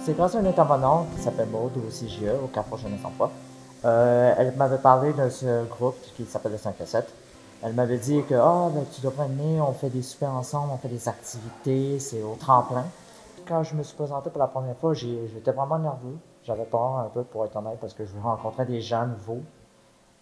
C'est grâce à une intervenante qui s'appelle Maud au CGE, au Carrefour Jeunesse Emploi. Elle m'avait parlé de ce groupe qui s'appelle le 5 à 7. Elle m'avait dit que ben, tu devrais venir, on fait des soupers ensemble, on fait des activités, c'est au tremplin. Quand je me suis présenté pour la première fois, j'étais vraiment nerveux. J'avais peur un peu pour être honnête parce que je rencontrais des gens nouveaux.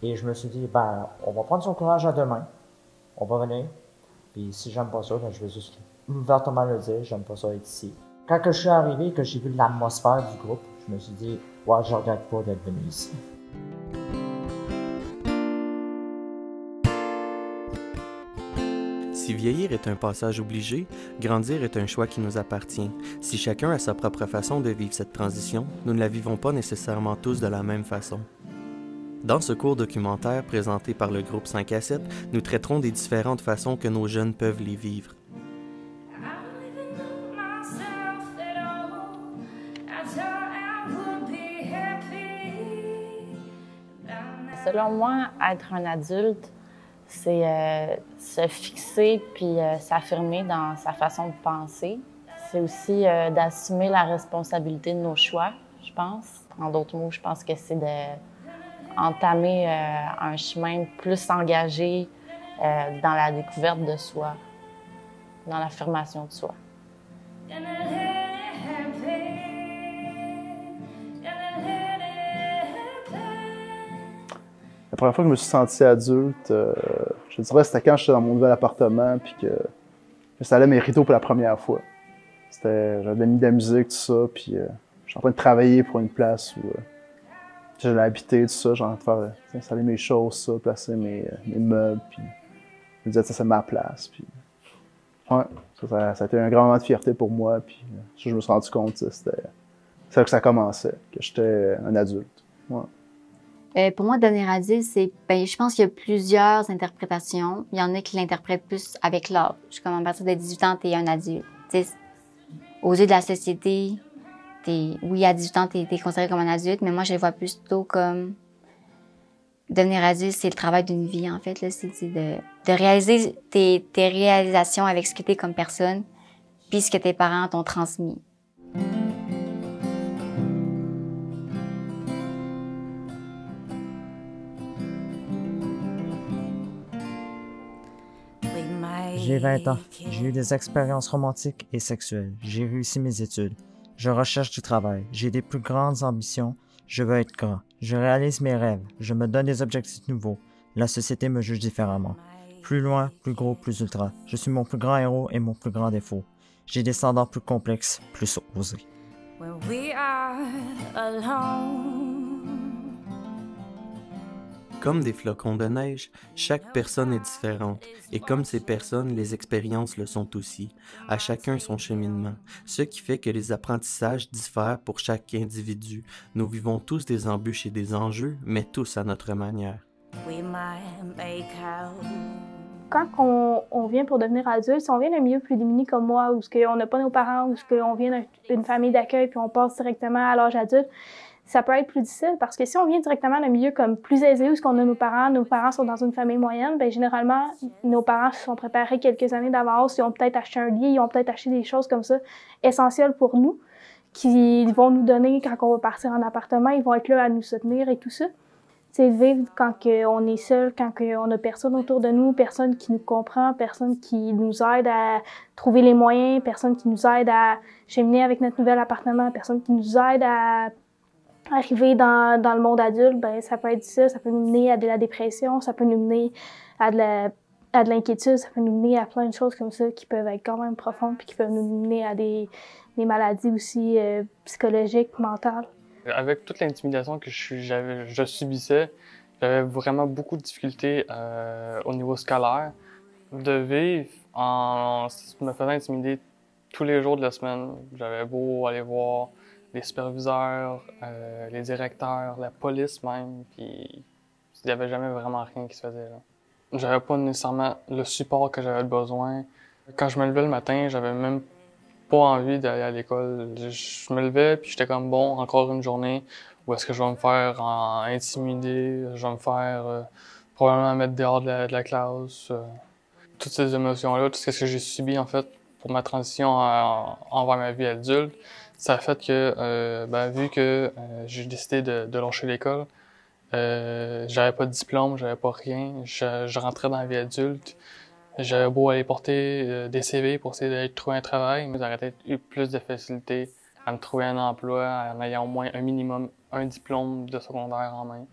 Et je me suis dit, ben, on va prendre son courage à deux mains. On va venir. Puis si j'aime pas ça, ben, je vais juste ouvertement le dire, j'aime pas ça être ici. Quand je suis arrivé et que j'ai vu l'atmosphère du groupe, je me suis dit, ouais, je regrette pas d'être venu ici. Si vieillir est un passage obligé, grandir est un choix qui nous appartient. Si chacun a sa propre façon de vivre cette transition, nous ne la vivons pas nécessairement tous de la même façon. Dans ce court documentaire présenté par le groupe 5 à 7, nous traiterons des différentes façons que nos jeunes peuvent les vivre. Selon moi, être un adulte, c'est se fixer puis s'affirmer dans sa façon de penser. C'est aussi d'assumer la responsabilité de nos choix, je pense. En d'autres mots, je pense que c'est d'entamer un chemin plus engagé dans la découverte de soi, dans l'affirmation de soi. La première fois que je me suis senti adulte, je dirais c'était quand j'étais dans mon nouvel appartement puis que j'installais mes rideaux pour la première fois. J'avais mis de la musique, tout ça, puis j'étais en train de travailler pour une place où j'allais habiter, tout ça, j'ai en train de faire installer mes choses, ça, placer mes meubles, puis je me disais ça c'est ma place, puis ouais, ça a été un grand moment de fierté pour moi, puis ça, je me suis rendu compte, c'est là que ça commençait, que j'étais un adulte. Ouais. Pour moi, devenir adulte, je pense qu'il y a plusieurs interprétations. Il y en a qui l'interprètent plus avec l'âge. Comme à partir de 18 ans, t'es un adulte. T'sais, aux yeux de la société, oui, à 18 ans, t'es considéré comme un adulte, mais moi, je le vois plutôt comme devenir adulte, c'est le travail d'une vie, en fait. C'est de réaliser tes réalisations avec ce que t'es comme personne, puis ce que tes parents t'ont transmis. J'ai 20 ans. J'ai eu des expériences romantiques et sexuelles. J'ai réussi mes études. Je recherche du travail. J'ai des plus grandes ambitions. Je veux être grand. Je réalise mes rêves. Je me donne des objectifs nouveaux. La société me juge différemment. Plus loin, plus gros, plus ultra. Je suis mon plus grand héros et mon plus grand défaut. J'ai des standards plus complexes, plus osés. Comme des flocons de neige, chaque personne est différente, et comme ces personnes, les expériences le sont aussi. À chacun son cheminement, ce qui fait que les apprentissages diffèrent pour chaque individu. Nous vivons tous des embûches et des enjeux, mais tous à notre manière. Quand on vient pour devenir adulte, si on vient d'un milieu plus démuni comme moi, où on n'a pas nos parents, où on vient d'une famille d'accueil puis on passe directement à l'âge adulte, ça peut être plus difficile parce que si on vient directement d'un milieu comme plus aisé où on a nos parents sont dans une famille moyenne, bien généralement, nos parents se sont préparés quelques années d'avance, ils ont peut-être acheté un lit, ils ont peut-être acheté des choses comme ça essentielles pour nous, qui vont nous donner quand on va partir en appartement, ils vont être là à nous soutenir et tout ça. C'est vivre quand on est seul, quand on a personne autour de nous, personne qui nous comprend, personne qui nous aide à trouver les moyens, personne qui nous aide à cheminer avec notre nouvel appartement, personne qui nous aide à arriver dans le monde adulte, ben ça peut être difficile, ça peut nous mener à de la dépression, ça peut nous mener à de l'inquiétude, ça peut nous mener à plein de choses comme ça qui peuvent être quand même profondes puis qui peuvent nous mener à des maladies aussi psychologiques, mentales. Avec toute l'intimidation que je subissais, j'avais vraiment beaucoup de difficultés au niveau scolaire. De vivre en me faisant intimider tous les jours de la semaine, j'avais beau aller voir les superviseurs, les directeurs, la police même, puis il n'y avait jamais vraiment rien qui se faisait là. J'avais pas nécessairement le support que j'avais besoin. Quand je me levais le matin, j'avais même pas envie d'aller à l'école. Je me levais puis j'étais comme bon, encore une journée où est-ce que je vais me faire intimider, je vais me faire probablement mettre dehors de la classe. Toutes ces émotions-là, tout ce que j'ai subi en fait pour ma transition envers ma vie adulte, Ça a fait que, vu que j'ai décidé de lâcher l'école, j'avais pas de diplôme, j'avais pas rien. Je rentrais dans la vie adulte. J'avais beau aller porter des CV pour essayer de trouver un travail, mais j'aurais peut-être eu plus de facilité à me trouver un emploi en ayant au moins un minimum, un diplôme de secondaire en main.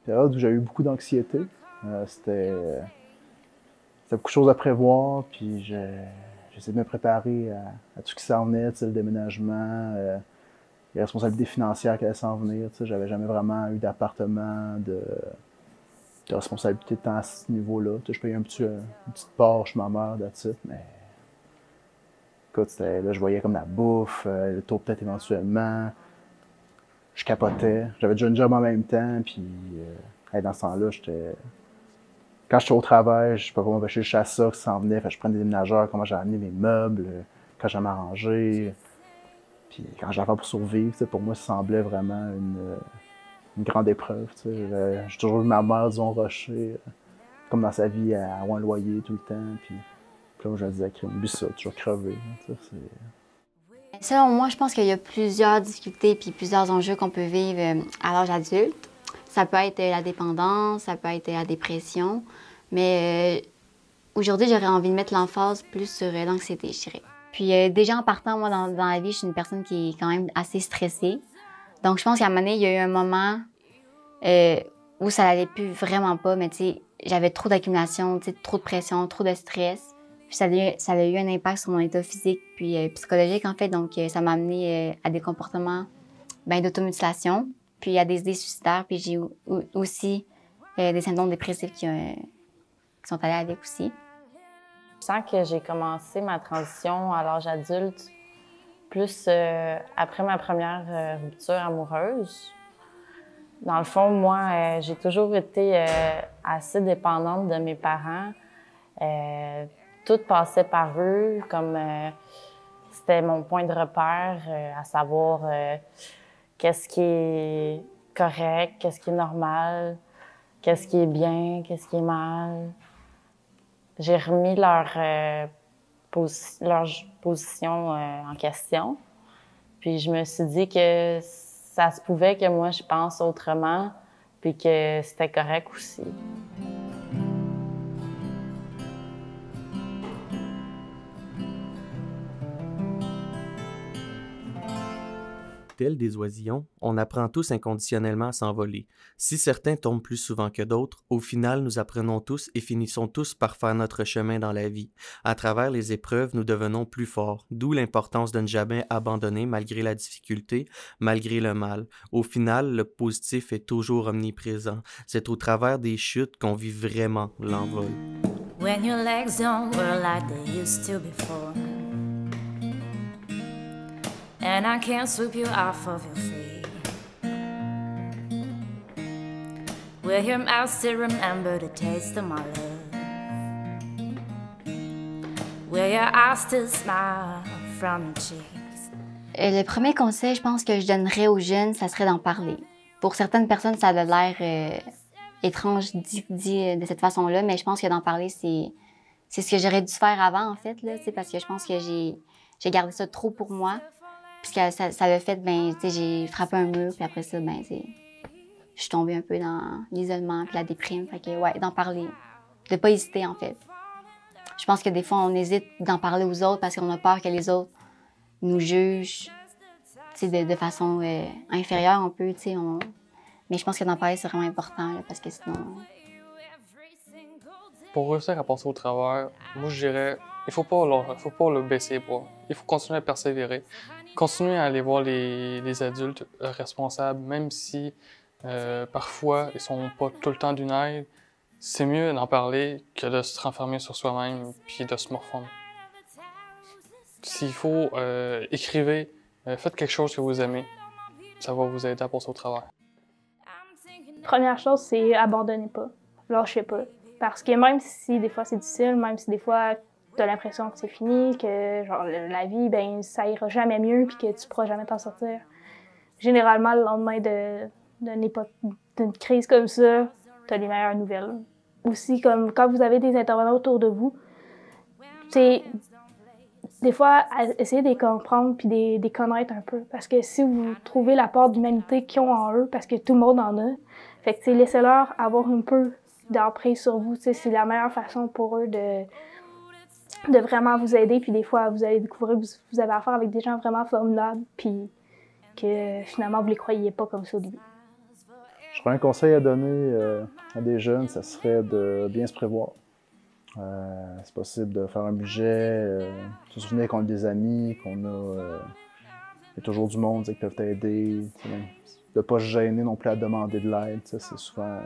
Période où j'ai eu beaucoup d'anxiété. C'était beaucoup de choses à prévoir, puis j'essayais de me préparer à tout ce qui s'en venait, le déménagement, les responsabilités financières qui allaient s'en venir. J'avais jamais vraiment eu d'appartement, de responsabilité tant à ce niveau-là. Je payais une petite part chez ma mère, that's it, mais écoute, là, je voyais comme la bouffe, le tour peut-être éventuellement. Je capotais. J'avais déjà une job en même temps, puis dans ce temps-là, quand j'étais au travail, je sais pas comment m'empêcher le chasseur qui s'en venait, je prenais des déménageurs, comment j'ai amené mes meubles, quand j'ai m'arrangé. Puis quand j'ai affaire pour survivre, pour moi, ça semblait vraiment une grande épreuve. J'ai toujours vu ma mère, disons, rusher, comme dans sa vie, à avoir un loyer tout le temps. Puis là, je me disais, oublie ça, toujours crever. Selon moi, je pense qu'il y a plusieurs difficultés puis plusieurs enjeux qu'on peut vivre à l'âge adulte. Ça peut être la dépendance, ça peut être la dépression, mais aujourd'hui, j'aurais envie de mettre l'emphase plus sur l'anxiété, je dirais. Puis déjà en partant, moi, dans la vie, je suis une personne qui est quand même assez stressée. Donc, je pense qu'à un moment donné, il y a eu un moment où ça n'allait plus vraiment pas, mais tu sais, j'avais trop d'accumulation, trop de pression, trop de stress. Puis ça a eu un impact sur mon état physique puis psychologique, en fait. Donc, ça m'a amené à des comportements d'automutilation, puis à des idées suicidaires. Puis j'ai aussi des symptômes dépressifs qui sont allés avec aussi. Je sens que j'ai commencé ma transition à l'âge adulte plus après ma première rupture amoureuse. Dans le fond, moi, j'ai toujours été assez dépendante de mes parents. Tout passait par eux, comme c'était mon point de repère, à savoir qu'est-ce qui est correct, qu'est-ce qui est normal, qu'est-ce qui est bien, qu'est-ce qui est mal. J'ai remis leur position en question. Puis je me suis dit que ça se pouvait que moi je pense autrement, puis que c'était correct aussi. Tels des oisillons, on apprend tous inconditionnellement à s'envoler. Si certains tombent plus souvent que d'autres, au final, nous apprenons tous et finissons tous par faire notre chemin dans la vie. À travers les épreuves, nous devenons plus forts, d'où l'importance de ne jamais abandonner malgré la difficulté, malgré le mal. Au final, le positif est toujours omniprésent. C'est au travers des chutes qu'on vit vraiment l'envol. When your legs don't whirl like they used to before, and I can't sweep you off of your feet, will your mouth still remember the taste of my love? Will your eyes still smile from your cheeks? Le premier conseil, je pense que je donnerais aux jeunes, ça serait d'en parler. Pour certaines personnes, ça a l'air étrange dit de cette façon-là, mais je pense que d'en parler, c'est ce que j'aurais dû faire avant, en fait, là, parce que je pense que j'ai gardé ça trop pour moi. Puis ça l'a fait, j'ai frappé un mur, puis après ça, je suis tombée un peu dans l'isolement, puis la déprime. Fait que, ouais, d'en parler. De pas hésiter, en fait. Je pense que des fois, on hésite d'en parler aux autres parce qu'on a peur que les autres nous jugent, de façon inférieure un peu, Mais je pense que d'en parler, c'est vraiment important, là, parce que sinon... Pour réussir à passer au travers, moi, je dirais, il faut pas le baisser les bras. Il faut continuer à persévérer. Continuer à aller voir les adultes responsables, même si parfois ils sont pas tout le temps d'une aide. C'est mieux d'en parler que de se renfermer sur soi-même puis de se morfondre. S'il faut, écrivez, faites quelque chose que vous aimez. Ça va vous aider à passer au travers. Première chose, c'est abandonnez pas, lâchez pas. Parce que même si des fois c'est difficile, même si des fois t'as l'impression que c'est fini, que genre la vie, ça ira jamais mieux puis que tu pourras jamais t'en sortir. Généralement, le lendemain d'une crise comme ça, t'as les meilleures nouvelles. Aussi, comme quand vous avez des intervenants autour de vous, des des fois, essayer de les comprendre puis de les connaître un peu. Parce que si vous trouvez la part d'humanité qu'ils ont en eux, parce que tout le monde en a, fait que laissez-leur avoir un peu d'emprise sur vous. C'est la meilleure façon pour eux de vraiment vous aider. Puis des fois, vous allez découvrir que vous avez affaire avec des gens vraiment formidables puis que finalement, vous ne les croyiez pas comme ça au début. J'aurais un conseil à donner à des jeunes, ça serait de bien se prévoir. C'est possible de faire un budget, se souvenir qu'on a des amis, qu'on a, y a toujours du monde qui peuvent t'aider, de ne pas se gêner non plus à demander de l'aide, c'est souvent...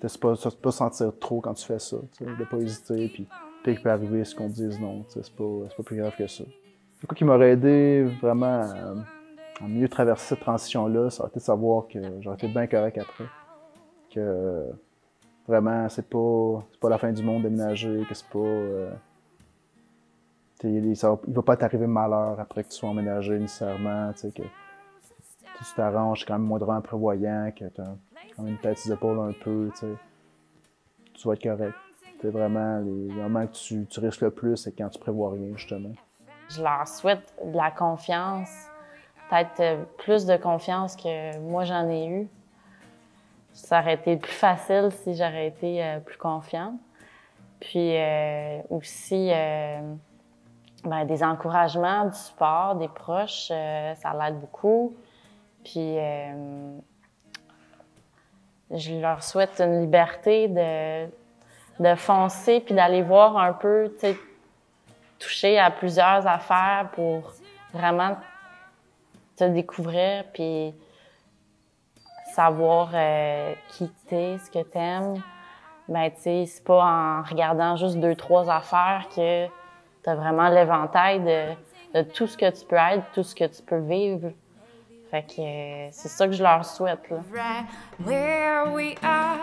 de ne pas sentir trop quand tu fais ça, de ne pas hésiter, puis il peut arriver ce qu'on te dise non, c'est pas plus grave que ça. Quoi qui m'aurait aidé vraiment à mieux traverser cette transition-là, ça aurait été de savoir que j'aurais été bien correct après, que... Vraiment, c'est pas la fin du monde déménager, que c'est pas... il va pas t'arriver malheur après que tu sois emménagé nécessairement, que tu t'arranges, quand même moindrement prévoyant, que tu as quand même une tête sur les épaules un peu, tu vas être correct. Vraiment, les moments que tu risques le plus, c'est quand tu prévois rien, justement. Je leur souhaite de la confiance, peut-être plus de confiance que moi j'en ai eu. Ça aurait été plus facile si j'aurais été plus confiante. Puis aussi, des encouragements, du support, des proches, ça l'aide beaucoup. Puis je leur souhaite une liberté de foncer puis d'aller voir un peu, tu sais, toucher à plusieurs affaires pour vraiment te découvrir puis savoir qui t'es, ce que t'aimes. Ben, tu sais, c'est pas en regardant juste 2-3 affaires que t'as vraiment l'éventail de tout ce que tu peux être, tout ce que tu peux vivre. Fait que c'est ça que je leur souhaite, là. Right where we are,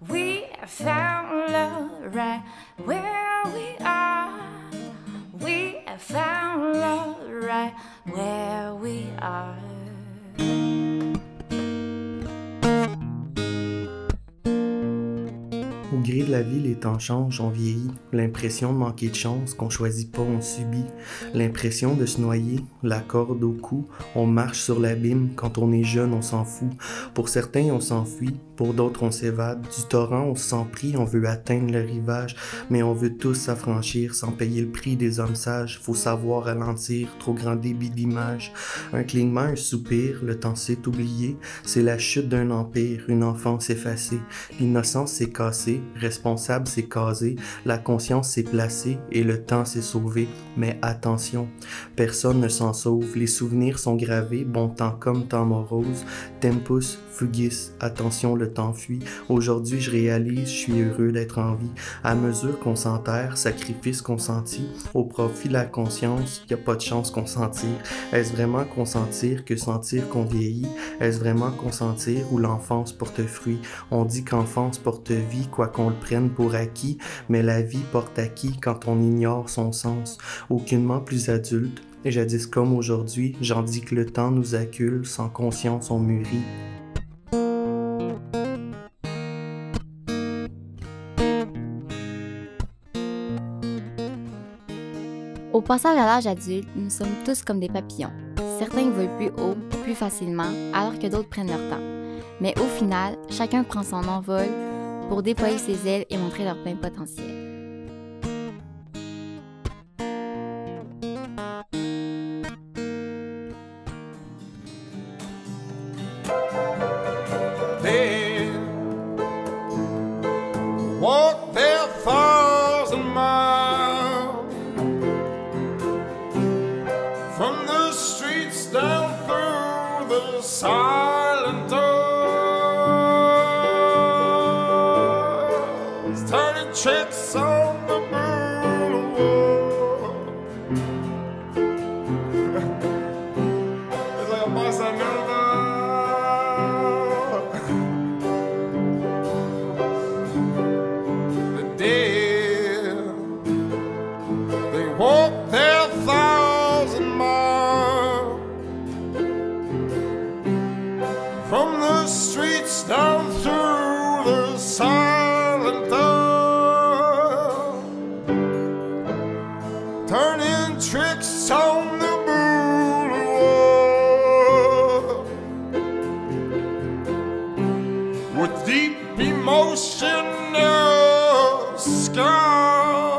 we found love. Right where we are, we found love. Right where we are. Au gré de la vie, les temps changent, on vieillit. L'impression de manquer de chance, qu'on choisit pas, on subit. L'impression de se noyer, la corde au cou. On marche sur l'abîme, quand on est jeune, on s'en fout. Pour certains, on s'enfuit, pour d'autres, on s'évade. Du torrent, on se sent pris, on veut atteindre le rivage. Mais on veut tous s'affranchir, sans payer le prix des hommes sages. Faut savoir ralentir, trop grand débit d'image. Un clignement, un soupir, le temps s'est oublié. C'est la chute d'un empire, une enfance effacée. L'innocence s'est cassée. Responsable s'est casé, la conscience s'est placée et le temps s'est sauvé. Mais attention, personne ne s'en sauve, les souvenirs sont gravés, bon temps comme temps morose. Tempus fugis, attention le temps fuit. Aujourd'hui je réalise, je suis heureux d'être en vie. À mesure qu'on s'enterre, sacrifice consenti, au profit de la conscience, y a pas de chance consentir. Est-ce vraiment consentir que sentir qu'on vieillit? Est-ce vraiment consentir où l'enfance porte fruit? On dit qu'enfance porte vie, quoi qu'on le prenne pour acquis, mais la vie porte acquis quand on ignore son sens. Aucunement plus adulte, et jadis comme aujourd'hui, j'en dis que le temps nous accule, sans conscience on mûrit. Au passage à l'âge adulte, nous sommes tous comme des papillons. Certains volent plus haut, plus facilement, alors que d'autres prennent leur temps. Mais au final, chacun prend son envol pour déployer ses ailes et montrer leur plein potentiel. Walk their 1,000 miles from the streets down through the silent doors, turning tricks on the boulevard. It's like a bossa nova. Walk their 1,000 miles from the streets down through the silent doors, emotional scar.